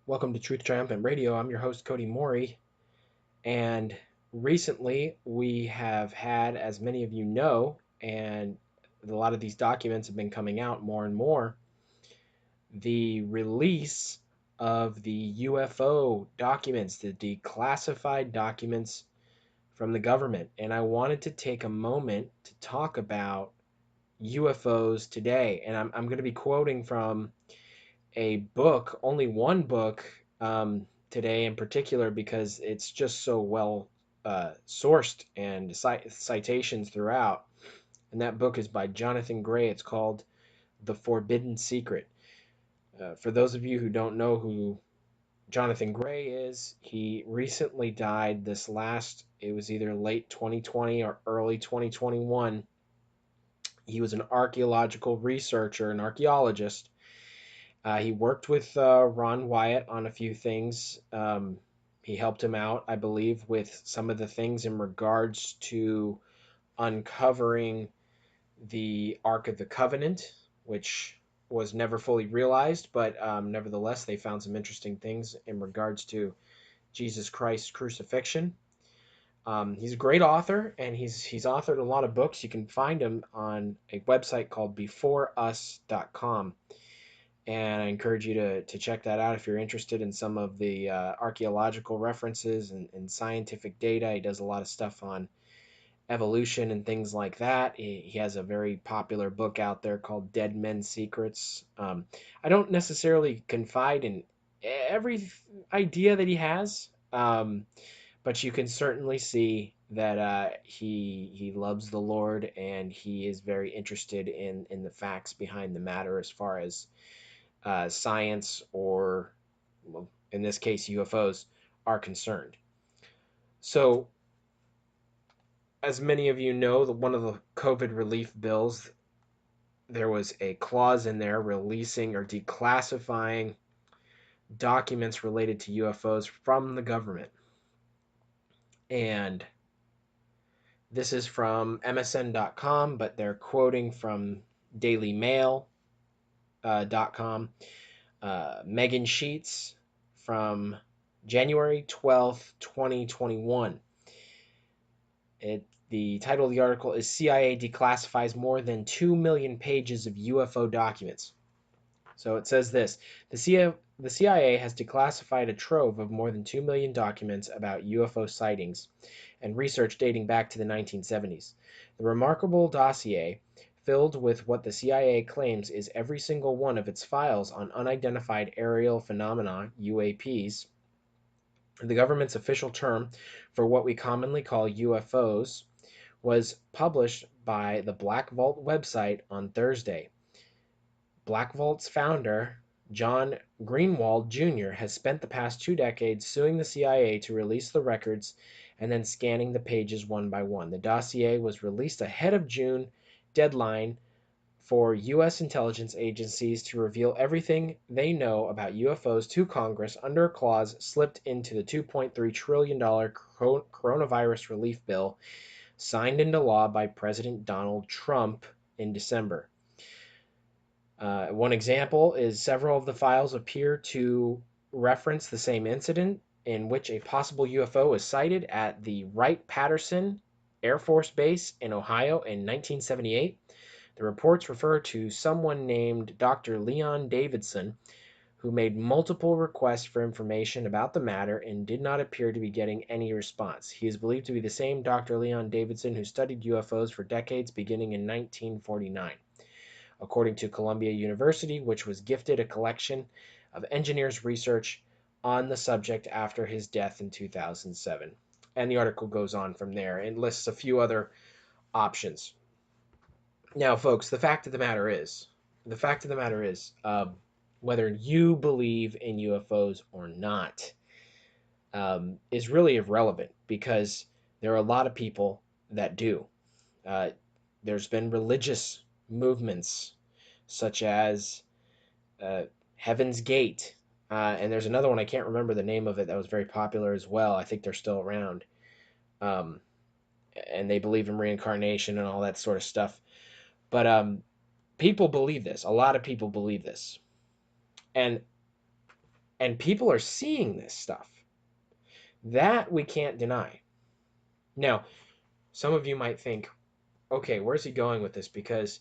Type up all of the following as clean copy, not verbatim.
Welcome to Truth Triumphant Radio. I'm your host, Kody Morey. And recently, we have had, as many of you know, and a lot of these documents have been coming out more and more, the release of the UFO documents, the declassified documents from the government. And I wanted to take a moment to talk about UFOs today. And I'm going to be quoting from a book, only one book today in particular, because it's just so well sourced and citations throughout. And that book is by Jonathan Gray. It's called The Forbidden Secret. For those of you who don't know who Jonathan Gray is, he recently died it was either late 2020 or early 2021. He was an archaeological researcher, an archaeologist. He worked with Ron Wyatt on a few things. He helped him out, I believe, with some of the things in regards to uncovering the Ark of the Covenant, which was never fully realized, but nevertheless, they found some interesting things in regards to Jesus Christ's crucifixion. He's a great author, and he's authored a lot of books. You can find him on a website called beforeus.com. And I encourage you to check that out if you're interested in some of the archaeological references and scientific data. He does a lot of stuff on evolution and things like that. He has a very popular book out there called Dead Men's Secrets. I don't necessarily confide in every idea that he has, but you can certainly see that he loves the Lord, and he is very interested in the facts behind the matter as far as science, or well, in this case UFOs, are concerned. So, as many of you know, one of the COVID relief bills, there was a clause in there releasing or declassifying documents related to UFOs from the government. And this is from MSN.com, but they're quoting from DailyMail.com. Megan Sheets from January 12th, 2021. The title of the article is CIA Declassifies More Than 2 Million Pages of UFO Documents. So it says this: the CIA has declassified a trove of more than 2 million documents about UFO sightings and research dating back to the 1970s. The remarkable dossier, filled with what the CIA claims is every single one of its files on unidentified aerial phenomena, UAPs, the government's official term for what we commonly call UFOs, was published by the Black Vault website on Thursday. Black Vault's founder, John Greenwald Jr., has spent the past 2 decades suing the CIA to release the records and then scanning the pages one by one. The dossier was released ahead of June deadline for U.S. intelligence agencies to reveal everything they know about UFOs to Congress under a clause slipped into the $2.3 trillion coronavirus relief bill signed into law by President Donald Trump in December. One example is several of the files appear to reference the same incident in which a possible UFO was sighted at the Wright-Patterson Air Force Base in Ohio in 1978. The reports refer to someone named Dr. Leon Davidson, who made multiple requests for information about the matter and did not appear to be getting any response. He is believed to be the same Dr. Leon Davidson who studied UFOs for decades beginning in 1949. According to Columbia University, which was gifted a collection of engineers' research on the subject after his death in 2007. And the article goes on from there and lists a few other options. Now, folks, the fact of the matter is, whether you believe in UFOs or not, is really irrelevant, because there are a lot of people that do. There's been religious movements such as Heaven's Gate, and there's another one, I can't remember the name of it, that was very popular as well. I think they're still around. And they believe in reincarnation and all that sort of stuff. But people believe this. A lot of people believe this. And And people are seeing this stuff. That we can't deny. Now, some of you might think, okay, where's he going with this? Because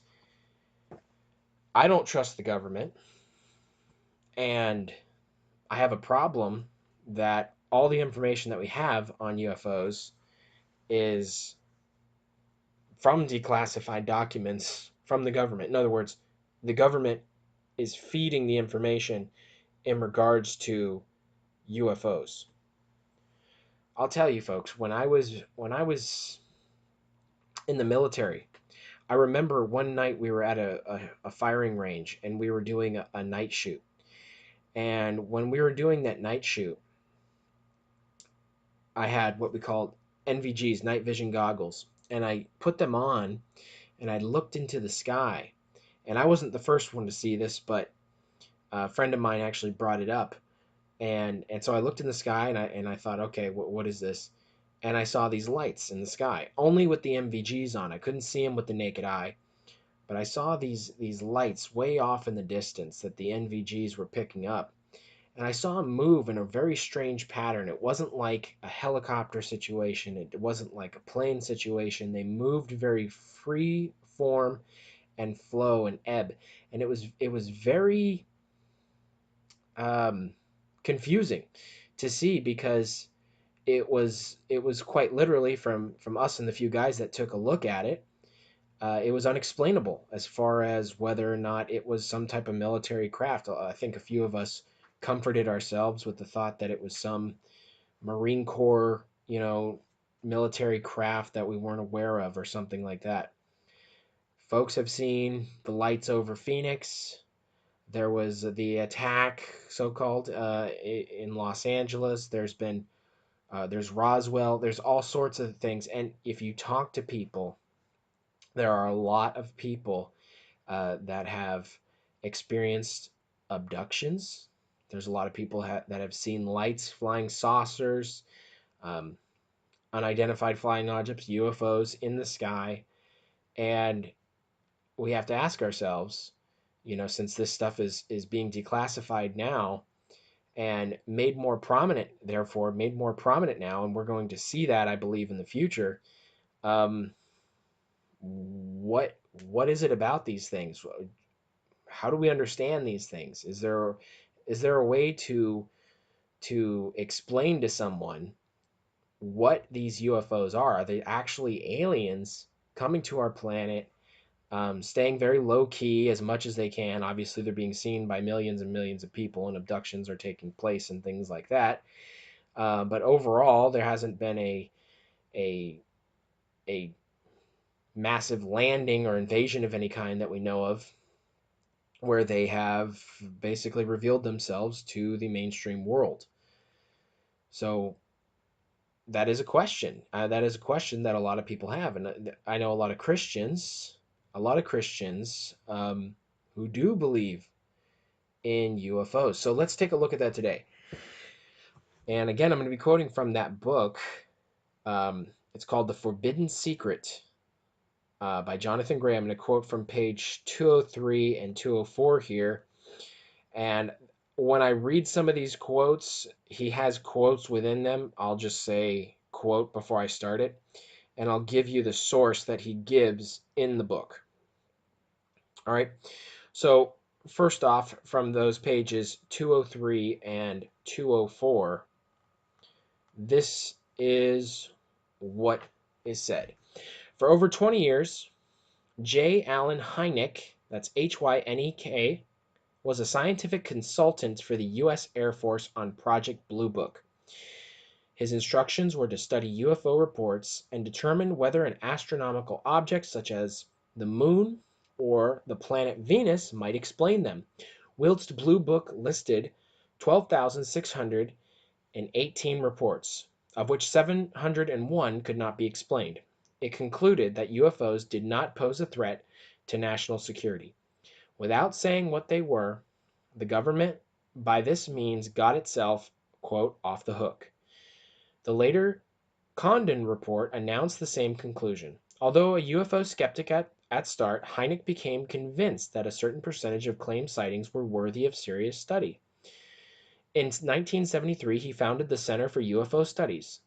I don't trust the government, and I have a problem that all the information that we have on UFOs is from declassified documents from the government. In other words, the government is feeding the information in regards to UFOs. I'll tell you folks, when I was in the military, I remember one night we were at a firing range and we were doing a night shoot. And when we were doing that night shoot, I had what we called NVGs, night vision goggles, and I put them on and I looked into the sky. And I wasn't the first one to see this, but a friend of mine actually brought it up. And so I looked in the sky and I thought, okay, what is this? And I saw these lights in the sky, only with the NVGs on. I couldn't see them with the naked eye, but I saw these lights way off in the distance that the NVGs were picking up. And I saw them move in a very strange pattern. It wasn't like a helicopter situation. It wasn't like a plane situation. They moved very free form and flow and ebb. And it was very um, confusing to see because it was quite literally from us and the few guys that took a look at it. It was unexplainable as far as whether or not it was some type of military craft. I think a few of us comforted ourselves with the thought that it was some Marine Corps, military craft that we weren't aware of or something like that. Folks have seen the lights over Phoenix. There was the attack, so-called, in Los Angeles. There's Roswell. There's all sorts of things. And if you talk to people, there are a lot of people that have experienced abductions. There's a lot of people that have seen lights, flying saucers, um, unidentified flying objects, UFOs in the sky. And we have to ask ourselves, since this stuff is being declassified now and made more prominent, therefore made more prominent now, and we're going to see that, I believe, in the future. Um, what is it about these things? How do we understand these things? Is there a way to explain to someone what these UFOs are? Are they actually aliens coming to our planet, staying very low key as much as they can? Obviously, they're being seen by millions and millions of people, and abductions are taking place and things like that. But overall, there hasn't been a a massive landing or invasion of any kind that we know of, where they have basically revealed themselves to the mainstream world. So that is a question. That is a question that a lot of people have, and I know a lot of Christians who do believe in UFOs. So let's take a look at that today. And again, I'm going to be quoting from that book. It's called The Forbidden Secret by Jonathan Gray. I'm going to quote from page 203 and 204 here. And when I read some of these quotes, he has quotes within them. I'll just say quote before I start it, and I'll give you the source that he gives in the book. All right. So, first off, from those pages 203 and 204, this is what is said. For over 20 years, J. Allen Hynek, that's Hynek, was a scientific consultant for the U.S. Air Force on Project Blue Book. His instructions were to study UFO reports and determine whether an astronomical object such as the moon or the planet Venus might explain them. Whilst Blue Book listed 12,618 reports, of which 701 could not be explained. It concluded that UFOs did not pose a threat to national security. Without saying what they were, the government by this means got itself, quote, off the hook. The later Condon report announced the same conclusion. Although a UFO skeptic at start, Hynek became convinced that a certain percentage of claimed sightings were worthy of serious study. In 1973, he founded the Center for UFO Studies,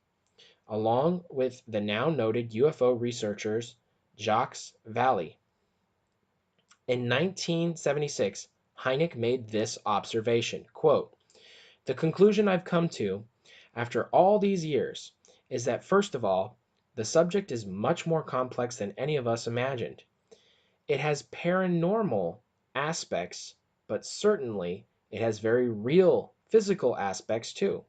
along with the now noted UFO researchers Jacques Vallée. In 1976, Hynek made this observation, quote, "The conclusion I've come to, after all these years, is that first of all, the subject is much more complex than any of us imagined. It has paranormal aspects, but certainly it has very real physical aspects too.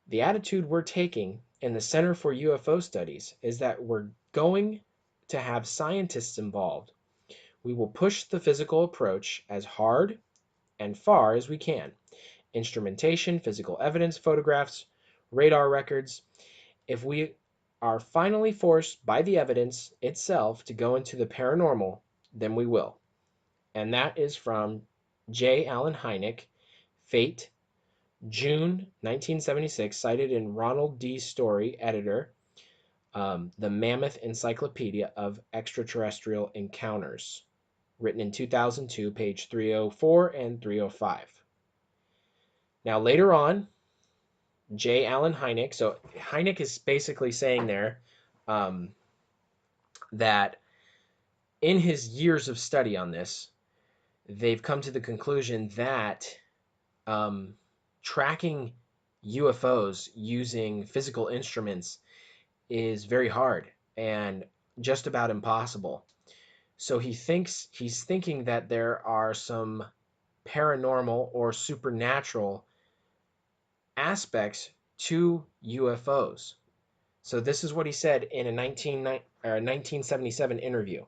The attitude we're taking in the Center for UFO Studies is that we're going to have scientists involved. We will push the physical approach as hard and far as we can. Instrumentation, physical evidence, photographs, radar records. If we are finally forced by the evidence itself to go into the paranormal, then we will." And that is from J. Allen Hynek, Fate, June 1976, cited in Ronald D. Story, editor, The Mammoth Encyclopedia of Extraterrestrial Encounters, written in 2002, page 304 and 305. Now, later on, J. Allen Hynek, so Hynek is basically saying there that in his years of study on this, they've come to the conclusion that tracking UFOs using physical instruments is very hard and just about impossible. So he's thinking that there are some paranormal or supernatural aspects to UFOs. So this is what he said in a 1977 interview.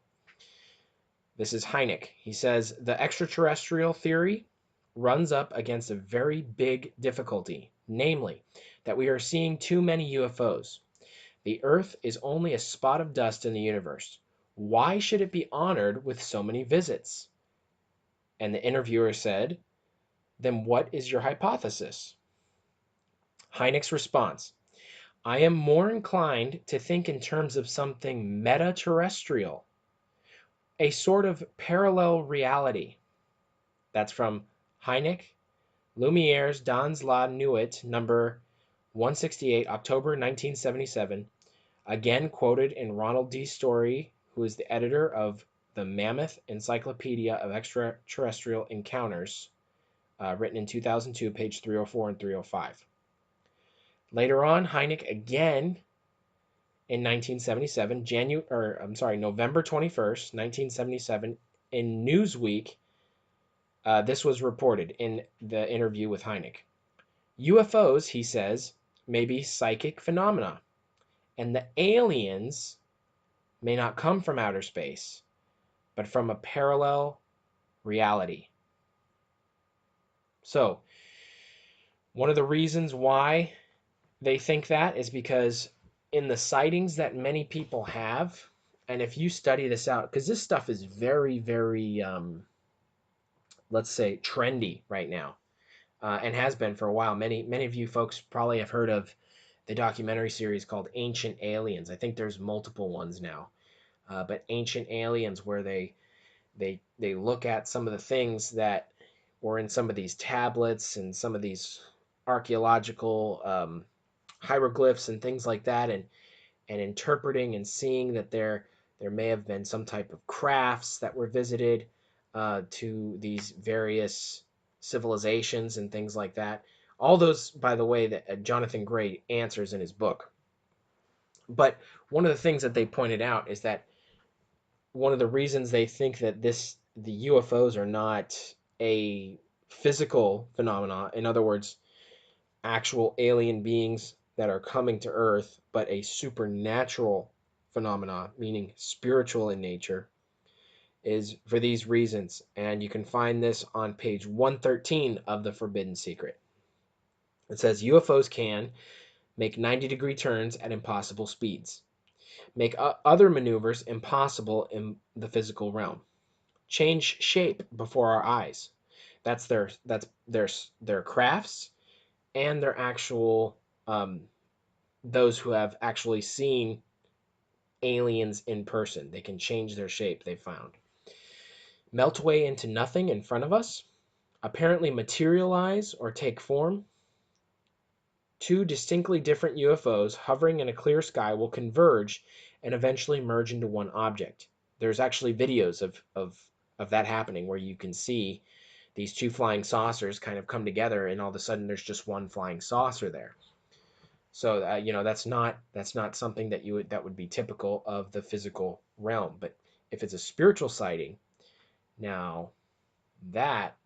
This is Hynek. He says, "The extraterrestrial theory runs up against a very big difficulty, namely, that we are seeing too many UFOs. The Earth is only a spot of dust in the universe. Why should it be honored with so many visits?" And the interviewer said, "Then what is your hypothesis?" Hynek's response: "I am more inclined to think in terms of something meta-terrestrial, a sort of parallel reality." That's from Hynek, Lumiere's Dans la Nuit, number 168, October 1977, again quoted in Ronald D. Story, who is the editor of the Mammoth Encyclopedia of Extraterrestrial Encounters, written in 2002, page 304 and 305. Later on, Hynek again in 1977, November 21st, 1977, in Newsweek, this was reported in the interview with Hynek. UFOs, he says, may be psychic phenomena, and the aliens may not come from outer space, but from a parallel reality. So, one of the reasons why they think that is because in the sightings that many people have, and if you study this out, because this stuff is very, very, let's say, trendy right now, and has been for a while. Many of you folks probably have heard of the documentary series called Ancient Aliens. I think there's multiple ones now, but Ancient Aliens, where they look at some of the things that were in some of these tablets and some of these archaeological hieroglyphs and things like that, and interpreting and seeing that there may have been some type of crafts that were visited to these various civilizations and things like that. All those, by the way, that Jonathan Gray answers in his book. But one of the things that they pointed out is that one of the reasons they think that the UFOs are not a physical phenomena, in other words, actual alien beings that are coming to Earth, but a supernatural phenomena, meaning spiritual in nature, is for these reasons. And you can find this on page 113 of The Forbidden Secret. It says UFOs can make 90-degree turns at impossible speeds, make other maneuvers impossible in the physical realm, change shape before our eyes. That's their crafts and their actual those who have actually seen aliens in person. They can change their shape, they found. Melt away into nothing in front of us, apparently materialize or take form. Two distinctly different UFOs hovering in a clear sky will converge and eventually merge into one object. There's actually videos of that happening where you can see these two flying saucers kind of come together, and all of a sudden there's just one flying saucer there. So that's not something that would be typical of the physical realm. But if it's a spiritual sighting, now that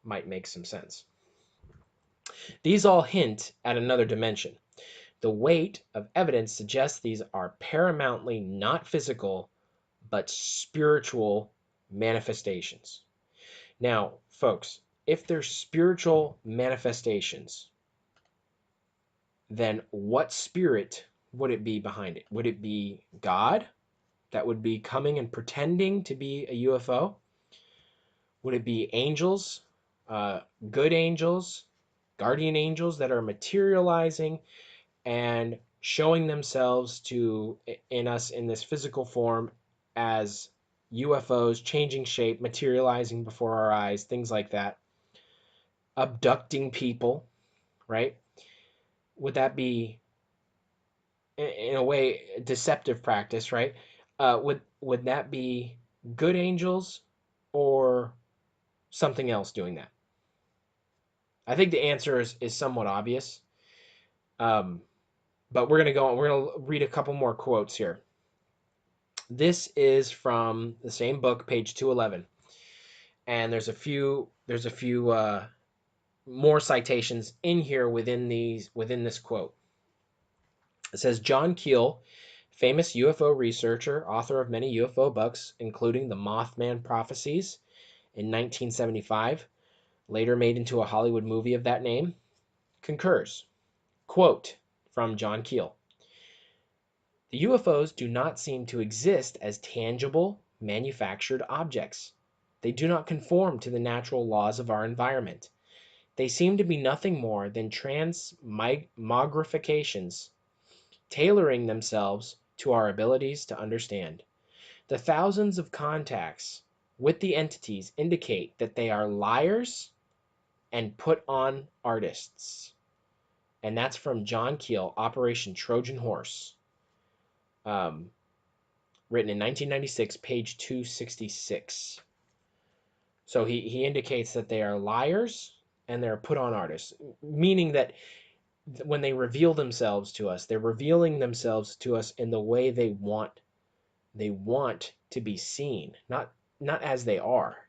might make some sense. These all hint at another dimension. The weight of evidence suggests these are paramountly not physical, but spiritual manifestations. Now, folks, if they're spiritual manifestations, then what spirit would it be behind it? Would it be God that would be coming and pretending to be a UFO? Would it be angels, uh, good angels, guardian angels that are materializing and showing themselves to in us in this physical form as UFOs, changing shape, materializing before our eyes, things like that, abducting people, right? Would that be in a way deceptive practice, right? Would that be good angels or something else doing that? I think the answer is somewhat obvious. Um, but we're gonna go on. We're gonna read a couple more quotes here. This is from the same book, page 211, and there's a few more citations in here within this quote. It says John Keel, famous UFO researcher, author of many UFO books, including The Mothman Prophecies in 1975, later made into a Hollywood movie of that name, concurs. Quote from John Keel: "The UFOs do not seem to exist as tangible, manufactured objects. They do not conform to the natural laws of our environment. They seem to be nothing more than transmogrifications, tailoring themselves to our abilities to understand. The thousands of contacts with the entities indicate that they are liars and put on artists." And that's from John Keel, Operation Trojan Horse, um, written in 1996, page 266. So he indicates that they are liars and they're put on artists, meaning that when they reveal themselves to us, they're revealing themselves to us in the way they want to be seen, not as they are.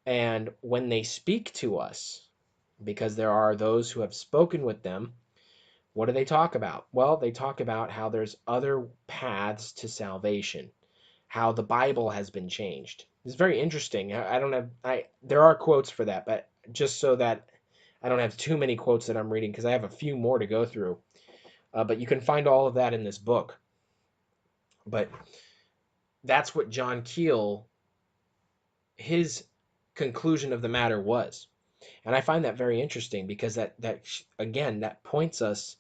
And when they speak to us, because there are those who have spoken with them, what do they talk about? Well, they talk about how there's other paths to salvation, how the Bible has been changed. It's very interesting. I don't have I there are quotes for that, but just so that I don't have too many quotes that I'm reading because I have a few more to go through. But you can find all of that in this book. But that's what John Keel, his conclusion of the matter was. And I find that very interesting because again, that points us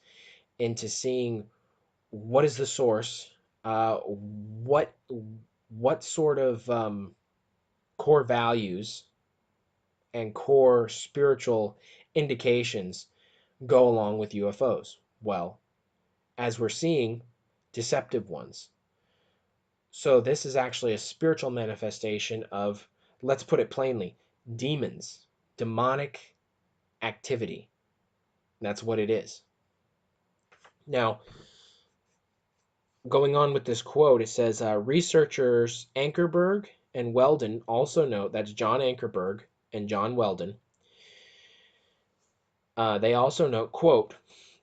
into seeing what is the source, what sort of core values and core spiritual indications go along with UFOs. Well, as we're seeing, deceptive ones. So this is actually a spiritual manifestation of, let's put it plainly, demons, demonic activity. That's what it is. Now, going on with this quote, it says researchers Ankerberg and Weldon also note, that's John Ankerberg and John Weldon. They also note, quote,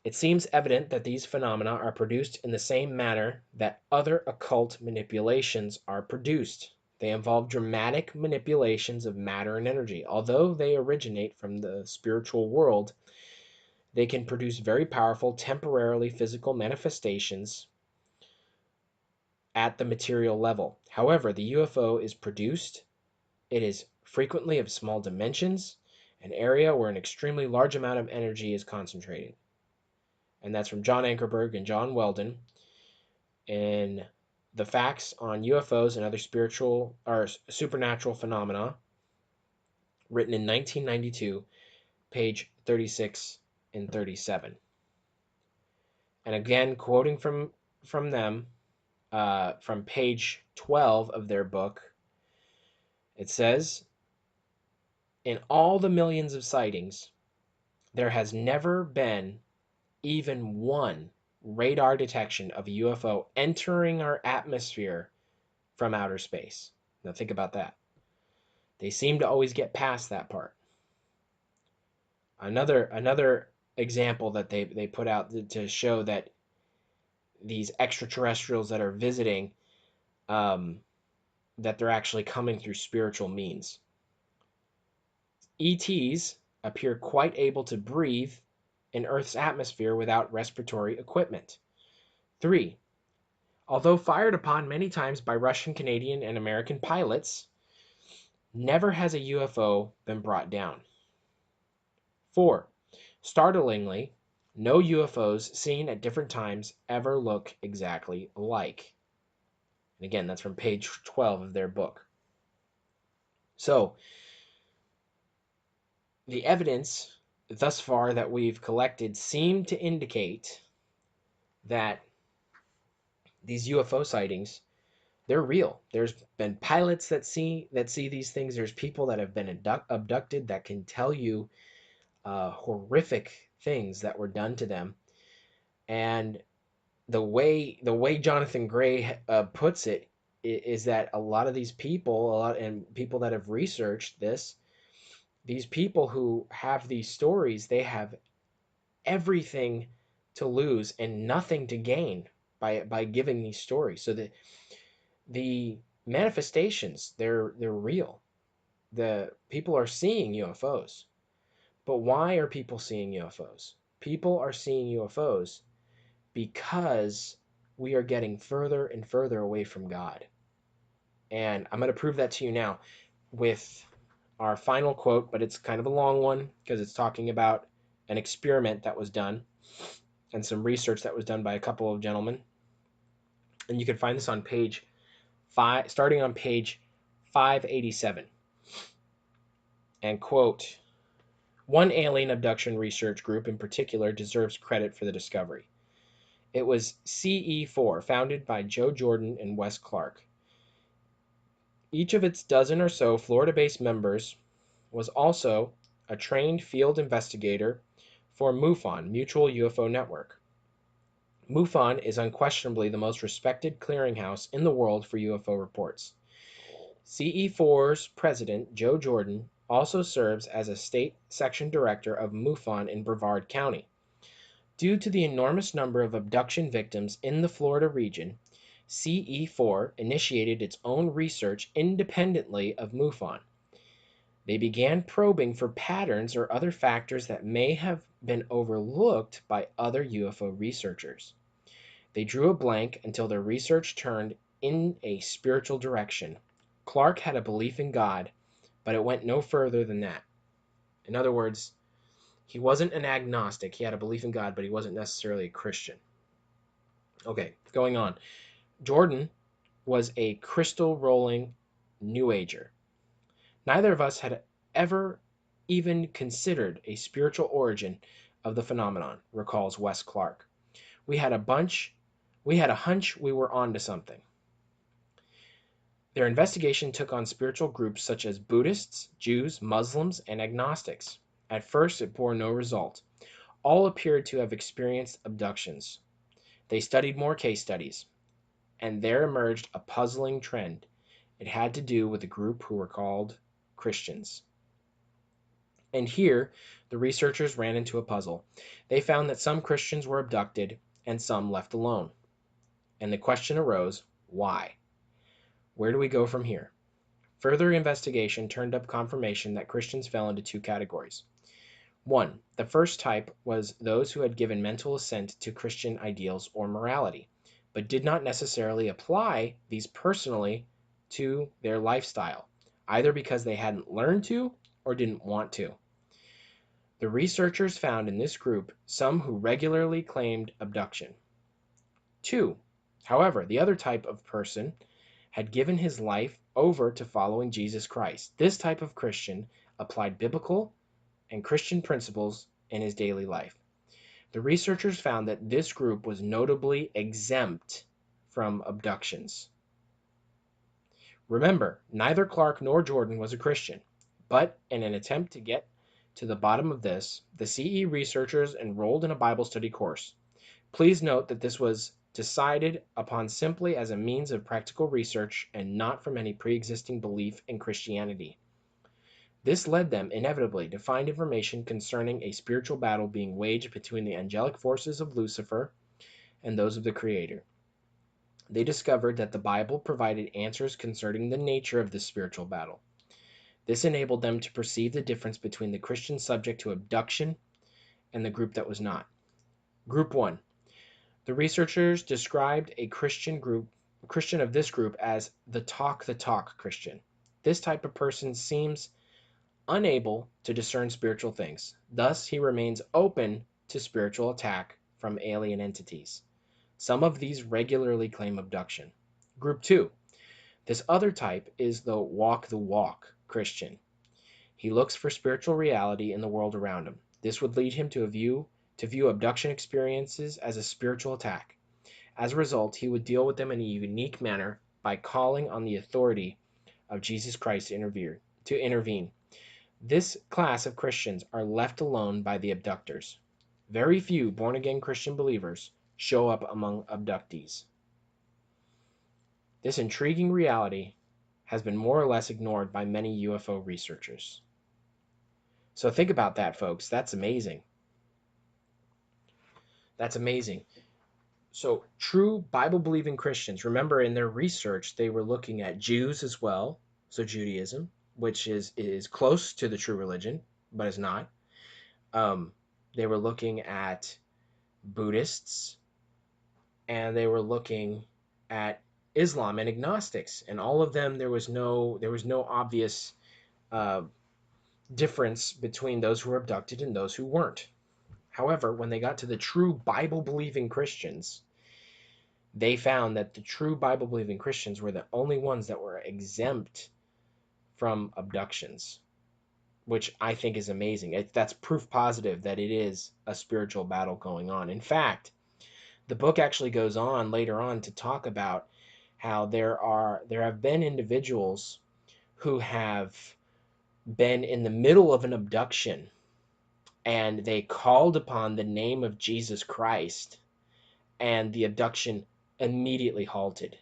"It seems evident that these phenomena are produced in the same manner that other occult manipulations are produced. They involve dramatic manipulations of matter and energy. Although they originate from the spiritual world, they can produce very powerful, temporarily physical manifestations at the material level. However, the UFO is produced. It is frequently of small dimensions, an area where an extremely large amount of energy is concentrated." And that's from John Ankerberg and John Weldon in The Facts on UFOs and Other Spiritual or Supernatural Phenomena, written in 1992, page 36 and 37. And again, quoting from them, from page 12 of their book, it says, in all the millions of sightings, there has never been even one radar detection of a UFO entering our atmosphere from outer space. Now think about that. They seem to always get past that part. Another example that they put out to show that these extraterrestrials that are visiting, that they're actually coming through spiritual means. ETs appear quite able to breathe in Earth's atmosphere without respiratory equipment. 3. Although fired upon many times by Russian, Canadian, and American pilots, never has a UFO been brought down. 4. Startlingly, no UFOs seen at different times ever look exactly alike. And again, that's from page 12 of their book. So, the evidence thus far that we've collected seem to indicate that these UFO sightings, they're real. There's been pilots that see these things. There's people that have been abducted that can tell you horrific things that were done to them. And the way Jonathan Gray puts it is that a lot of these people, and people that have researched this, these people who have these stories, they have everything to lose and nothing to gain by giving these stories. So the manifestations, they're real. The people are seeing UFOs. But why are people seeing UFOs? People are seeing UFOs because we are getting further and further away from God. And I'm going to prove that to you now with our final quote, but it's kind of a long one because it's talking about an experiment that was done and some research that was done by a couple of gentlemen. And you can find this on page 5, starting on page 587. And quote, one alien abduction research group in particular deserves credit for the discovery. It was CE4, founded by Joe Jordan and Wes Clark. Each of its dozen or so Florida-based members was also a trained field investigator for MUFON, Mutual UFO Network. MUFON is unquestionably the most respected clearinghouse in the world for UFO reports. CE4's president, Joe Jordan, also serves as a state section director of MUFON in Brevard County. Due to the enormous number of abduction victims in the Florida region, CE4 initiated its own research independently of MUFON. They began probing for patterns or other factors that may have been overlooked by other UFO researchers. They drew a blank until their research turned in a spiritual direction. Clark had a belief in God, but it went no further than that. In other words, he wasn't an agnostic. He had a belief in God, but he wasn't necessarily a Christian. Okay, going on. Jordan was a crystal rolling New Ager. Neither of us had ever even considered a spiritual origin of the phenomenon, recalls Wes Clark. We had a hunch we were onto something. Their investigation took on spiritual groups such as Buddhists, Jews, Muslims, and agnostics. At first, it bore no result. All appeared to have experienced abductions. They studied more case studies, and there emerged a puzzling trend. It had to do with a group who were called Christians. And here, the researchers ran into a puzzle. They found that some Christians were abducted and some left alone. And the question arose, why? Where do we go from here? Further investigation turned up confirmation that Christians fell into two categories. 1. The first type was those who had given mental assent to Christian ideals or morality, but did not necessarily apply these personally to their lifestyle, either because they hadn't learned to or didn't want to. The researchers found in this group some who regularly claimed abduction. 2. However, the other type of person had given his life over to following Jesus Christ. This type of Christian applied biblical and Christian principles in his daily life. The researchers found that this group was notably exempt from abductions. Remember, neither Clark nor Jordan was a Christian, but in an attempt to get to the bottom of this, the CE researchers enrolled in a Bible study course. Please note that this was decided upon simply as a means of practical research and not from any pre-existing belief in Christianity. This led them inevitably to find information concerning a spiritual battle being waged between the angelic forces of Lucifer and those of the Creator. They discovered that the Bible provided answers concerning the nature of this spiritual battle. This enabled them to perceive the difference between the Christian subject to abduction and the group that was not. Group 1. The researchers described a Christian of this group as the talk Christian. This type of person seems unable to discern spiritual things. Thus, he remains open to spiritual attack from alien entities. Some of these regularly claim abduction. Group 2. This other type is the walk Christian. He looks for spiritual reality in the world around him. This would lead him to view abduction experiences as a spiritual attack. As a result, he would deal with them in a unique manner by calling on the authority of Jesus Christ to intervene. This class of Christians are left alone by the abductors. Very few born-again Christian believers show up among abductees. This intriguing reality has been more or less ignored by many UFO researchers. So think about that, folks. That's amazing. That's amazing. So true Bible-believing Christians, remember in their research, they were looking at Jews as well, so Judaism, which is close to the true religion, but is not. They were looking at Buddhists, and they were looking at Islam and agnostics, and all of them there was no obvious difference between those who were abducted and those who weren't. However, when they got to the true Bible-believing Christians, they found that the true Bible-believing Christians were the only ones that were exempt from abductions, which I think is amazing. That's proof positive that it is a spiritual battle going on. In fact, the book actually goes on later on to talk about how there have been individuals who have been in the middle of an abduction and they called upon the name of Jesus Christ and the abduction immediately halted.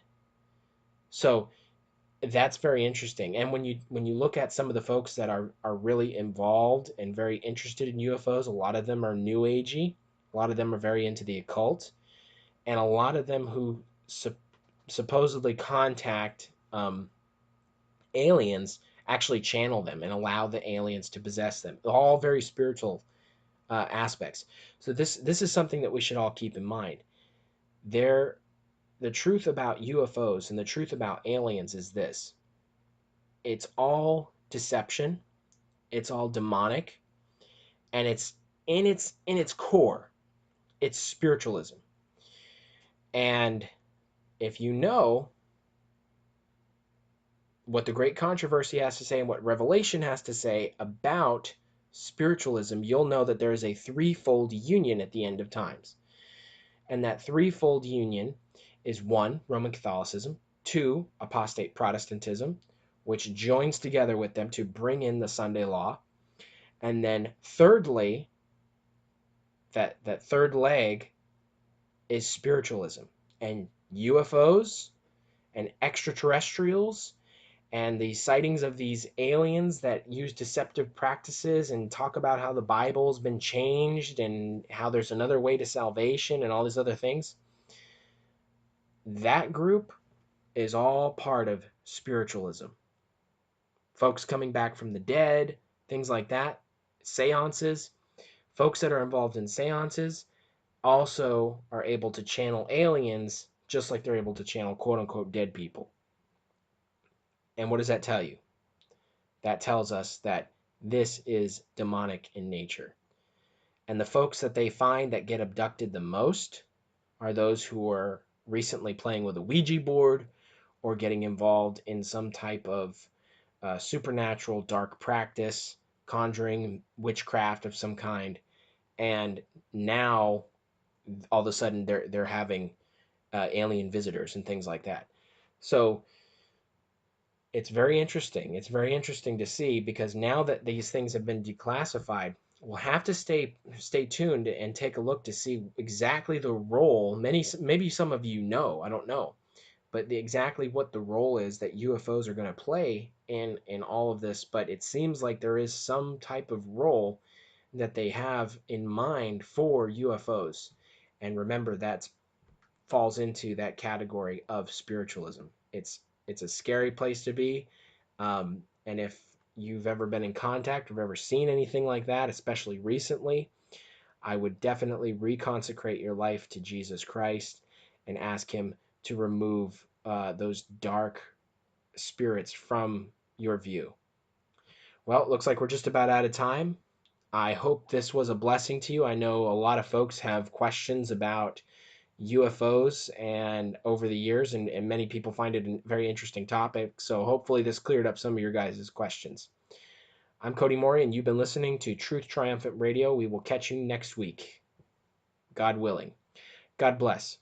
So that's very interesting. And when you look at some of the folks that are really involved and very interested in UFOs, a lot of them are new agey, a lot of them are very into the occult, and a lot of them who supposedly contact aliens actually channel them and allow the aliens to possess them. All very spiritual aspects. So this is something that we should all keep in mind. The truth about UFOs and the truth about aliens is this: it's all deception, it's all demonic, and it's in its core, it's spiritualism. And if you know what the Great Controversy has to say and what Revelation has to say about spiritualism, you'll know that there is a threefold union at the end of times. And that threefold union is 1, Roman Catholicism, 2, apostate Protestantism, which joins together with them to bring in the Sunday law, and then thirdly, that third leg is spiritualism. And UFOs and extraterrestrials and the sightings of these aliens that use deceptive practices and talk about how the Bible's been changed and how there's another way to salvation and all these other things, that group is all part of spiritualism. Folks coming back from the dead, things like that, seances, folks that are involved in seances also are able to channel aliens just like they're able to channel quote-unquote dead people. And what does that tell you? That tells us that this is demonic in nature. And the folks that they find that get abducted the most are those who are recently playing with a Ouija board or getting involved in some type of supernatural dark practice, conjuring, witchcraft of some kind, and now all of a sudden they're having alien visitors and things like that. So it's very interesting. It's very interesting to see, because now that these things have been declassified, we'll have to stay tuned and take a look to see exactly the role. Maybe some of you know, I don't know, but exactly what the role is that UFOs are going to play in all of this. But it seems like there is some type of role that they have in mind for UFOs. And remember, that's falls into that category of spiritualism. It's a scary place to be, and if you've ever been in contact or ever seen anything like that, especially recently, I would definitely reconsecrate your life to Jesus Christ and ask Him to remove those dark spirits from your view. Well, it looks like we're just about out of time. I hope this was a blessing to you. I know a lot of folks have questions about UFOs and over the years, and many people find it a very interesting topic. So hopefully this cleared up some of your guys' questions. I'm Kody Morey, and you've been listening to Truth Triumphant Radio. We will catch you next week, God willing. God bless.